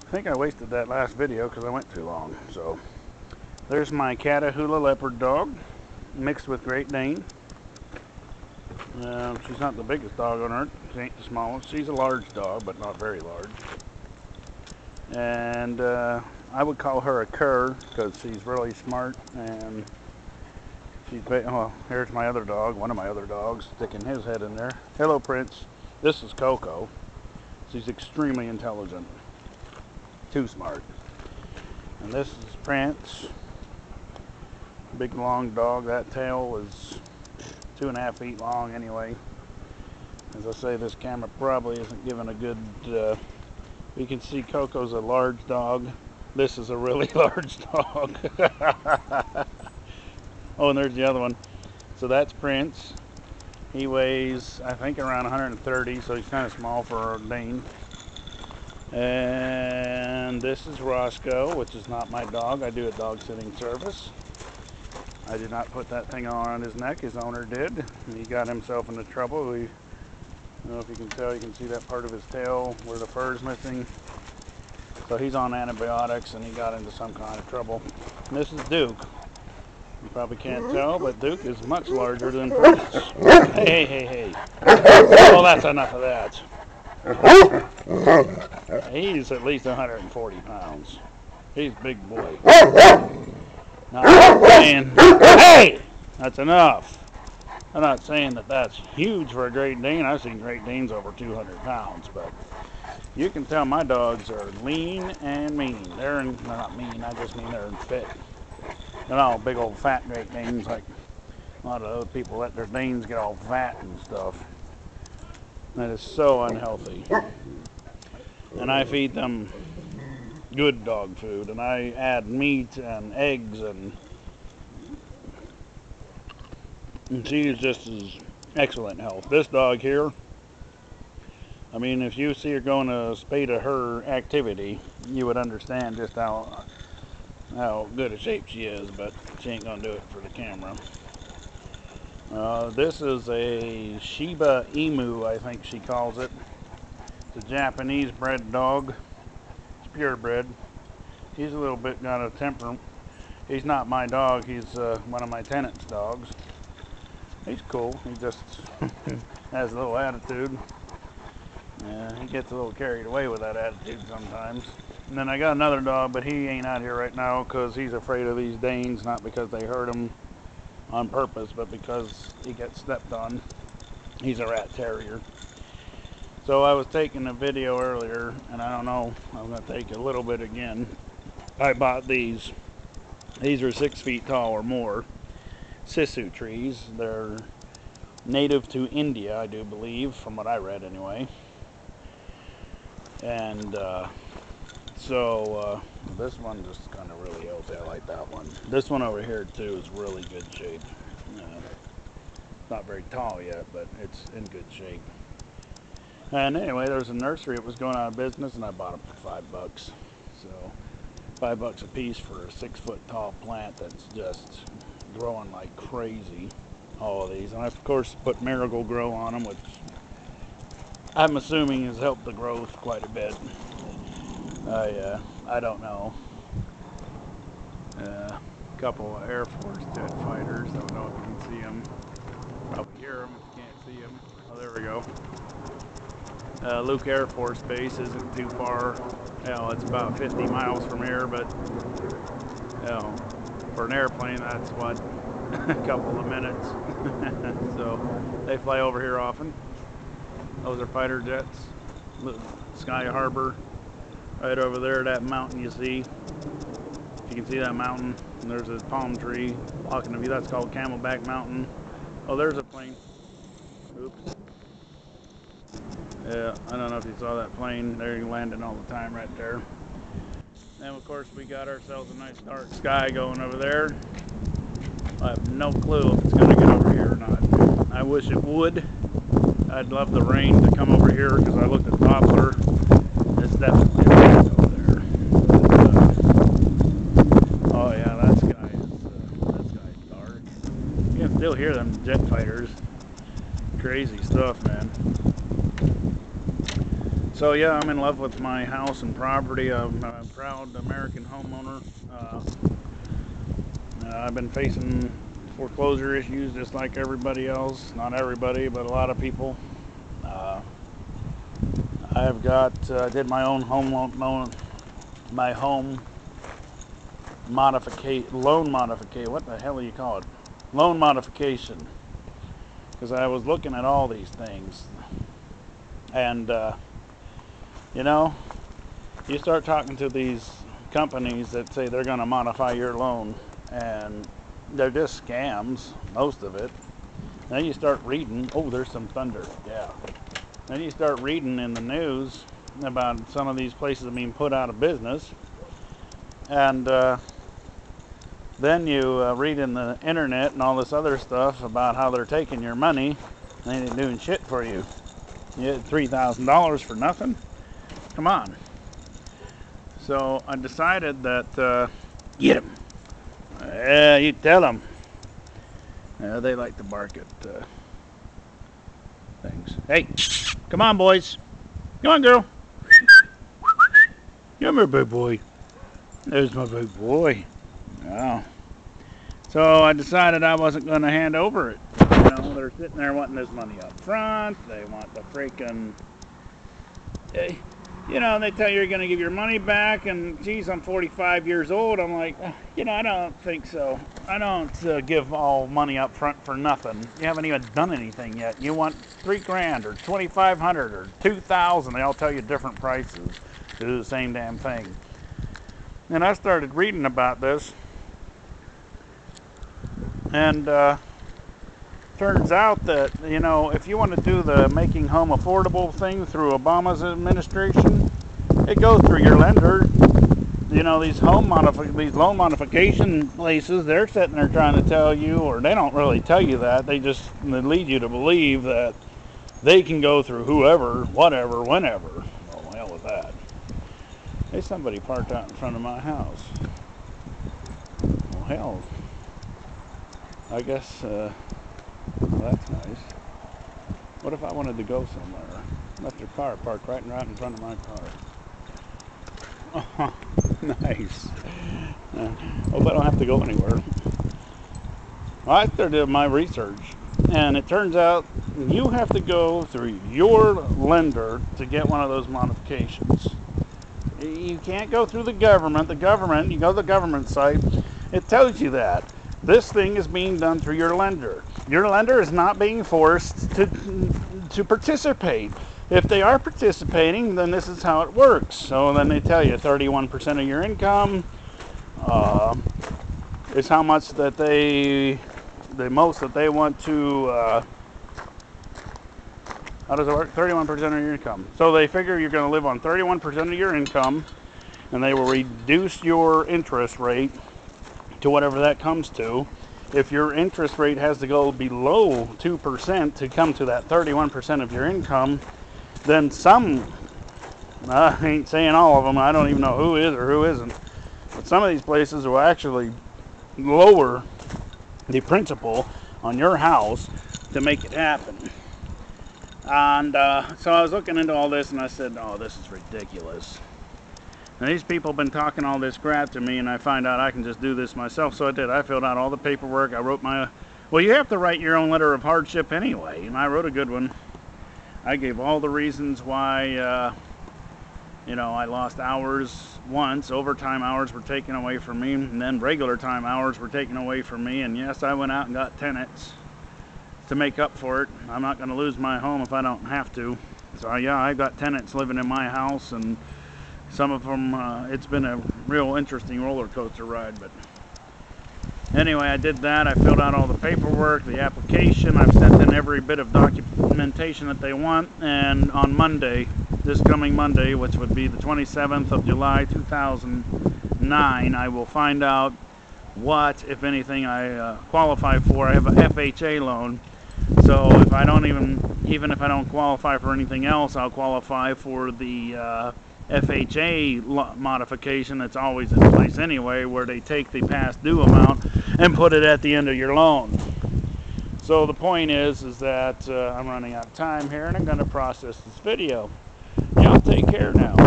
I think I wasted that last video because I went too long. So there's my Catahoula leopard dog mixed with Great Dane. She's not the biggest dog on earth. She ain't the smallest. She's a large dog, but not very large. And I would call her a cur because she's really smart, and she's well, here's my other dog, one of my other dogs, sticking his head in there. Hello, Prince. This is Coco. She's extremely intelligent. Too smart. And this is Prince. Big long dog. That tail was 2.5 feet long anyway. As I say, this camera probably isn't giving a good you can see Coco's a large dog. This is a really large dog. Oh, and there's the other one. So that's Prince. He weighs, I think, around 130, so he's kind of small for a Dane. And this is Roscoe, which is not my dog. I do a dog sitting service. I did not put that thing on his neck. His owner did. He got himself into trouble. I don't know if you can tell, you can see that part of his tail where the fur is missing. So he's on antibiotics and he got into some kind of trouble. And this is Duke. You probably can't tell, but Duke is much larger than Prince. Hey, hey, hey, hey. Oh, that's enough of that. He's at least 140 pounds. He's a big boy. Now, I'm not saying, hey, that's enough. I'm not saying that that's huge for a Great Dane. I've seen Great Danes over 200 pounds, but you can tell my dogs are lean and mean. They're not mean, I just mean they're fit. They're not all big old fat Great Danes like a lot of other people let their Danes get all fat and stuff. That is so unhealthy. And I feed them good dog food, and I add meat and eggs, and she is just as excellent health. This dog here, I mean, if you see her going to spade of her activity, you would understand just how good a shape she is, but she ain't gonna do it for the camera. This is a Shiba Inu, I think she calls it. It's a Japanese bred dog. It's purebred. He's a little bit got a temper. He's not my dog. He's one of my tenant's dogs. He's cool. He just has a little attitude. He gets a little carried away with that attitude sometimes. And then I got another dog, but he ain't out here right now because he's afraid of these Danes, not because they hurt him on purpose, but because he gets stepped on. He's a rat terrier. So I was taking a video earlier, and I don't know, I'm going to take a little bit again. I bought these. These are 6 feet tall or more. Sisu trees. They're native to India, I do believe, from what I read anyway. And this one just kind of really healthy. I like that one. This one over here too is really good shape. Not very tall yet, but it's in good shape. And anyway, there was a nursery that was going out of business, and I bought them for $5. So $5 a piece for a 6 foot tall plant that's just growing like crazy. All of these, and I of course put Marigold-Gro on them, which I'm assuming has helped the growth quite a bit. I don't know. A couple of Air Force jet fighters. I don't know if you can see them. Probably hear them if you can't see them. Oh, there we go. Luke Air Force Base isn't too far. It's about 50 miles from here, but for an airplane, that's what, a couple of minutes. So they fly over here often. Those are fighter jets. Sky Harbor, right over there, that mountain you see. If you can see that mountain, and there's a palm tree blocking the view. That's called Camelback Mountain. Oh, there's a plane. Oops. Yeah, I don't know if you saw that plane. They're landing all the time right there. And of course we got ourselves a nice dark sky going over there. I have no clue if it's going to get over here or not. I wish it would. I'd love the rain to come over here because I looked at Doppler. It's definitely raining over there. Oh yeah, that sky is dark. You can still hear them jet fighters. Crazy stuff, man. So yeah, I'm in love with my house and property. I'm a proud American homeowner. I've been facing foreclosure issues just like everybody else. Not everybody, but a lot of people. Uh, I've got did my own home loan, my home loan modification. What the hell do you call it? Loan modification. Because I was looking at all these things, and you know, you start talking to these companies that say they're going to modify your loan, and they're just scams, most of it. Then you start reading, oh, there's some thunder, yeah. Then you start reading in the news about some of these places being put out of business, and then you read in the internet and all this other stuff about how they're taking your money, and they ain't doing shit for you. You get $3,000 for nothing? Come on. So I decided that, get them. You tell them. They like to bark at things. Hey, come on, boys. Come on, girl. Come here, big boy. There's my big boy. Oh. So I decided I wasn't going to hand over it. You know, they're sitting there wanting this money up front. They want the freaking... You know, they tell you you're going to give your money back, and geez, I'm 45 years old. I'm like, you know, I don't think so. I don't give all money up front for nothing. You haven't even done anything yet. You want $3,000 or $2,500 or $2,000. They all tell you different prices to do the same damn thing. And I started reading about this, and turns out that, you know, if you want to do the making home affordable thing through Obama's administration, it goes through your lender. You know, these loan modification places, they're sitting there trying to tell you, or they don't really tell you that, they lead you to believe that they can go through whoever, whatever, whenever. Oh, hell with that. Hey, somebody parked out in front of my house. Well, hell. I guess, well, that's nice. What if I wanted to go somewhere? Left your car parked right in front of my car. Oh, nice. Hope I don't have to go anywhere. Well, I started my research, and it turns out you have to go through your lender to get one of those modifications. You can't go through the government. You go to the government site, it tells you that. This thing is being done through your lender. Your lender is not being forced to participate. If they are participating, then this is how it works. So then they tell you 31% of your income is how much that the most that they want to, how does it work? 31% of your income. So they figure you're going to live on 31% of your income, and they will reduce your interest rate to whatever that comes to. If your interest rate has to go below 2% to come to that 31% of your income, then some, I ain't saying all of them, I don't even know who is or who isn't, but some of these places will actually lower the principal on your house to make it happen. And so I was looking into all this, and I said, oh, this is ridiculous. Now, these people have been talking all this crap to me, and I find out I can just do this myself. So I did. I filled out all the paperwork. I wrote well, you have to write your own letter of hardship anyway, and I wrote a good one. I gave all the reasons why, you know, I lost hours once. Overtime hours were taken away from me, and then regular time hours were taken away from me. And yes, I went out and got tenants to make up for it. I'm not going to lose my home if I don't have to. So yeah, I got tenants living in my house, and some of them, it's been a real interesting roller coaster ride. But anyway, I did that. I filled out all the paperwork, the application. I've sent in every bit of documentation that they want. And on Monday, this coming Monday, which would be the 27th of July 2009, I will find out what, if anything, I qualify for. I have a FHA loan. So if I don't even if I don't qualify for anything else, I'll qualify for the FHA modification that's always in place anyway, where they take the past due amount and put it at the end of your loan. So the point is that I'm running out of time here, and I'm going to process this video. Y'all take care now.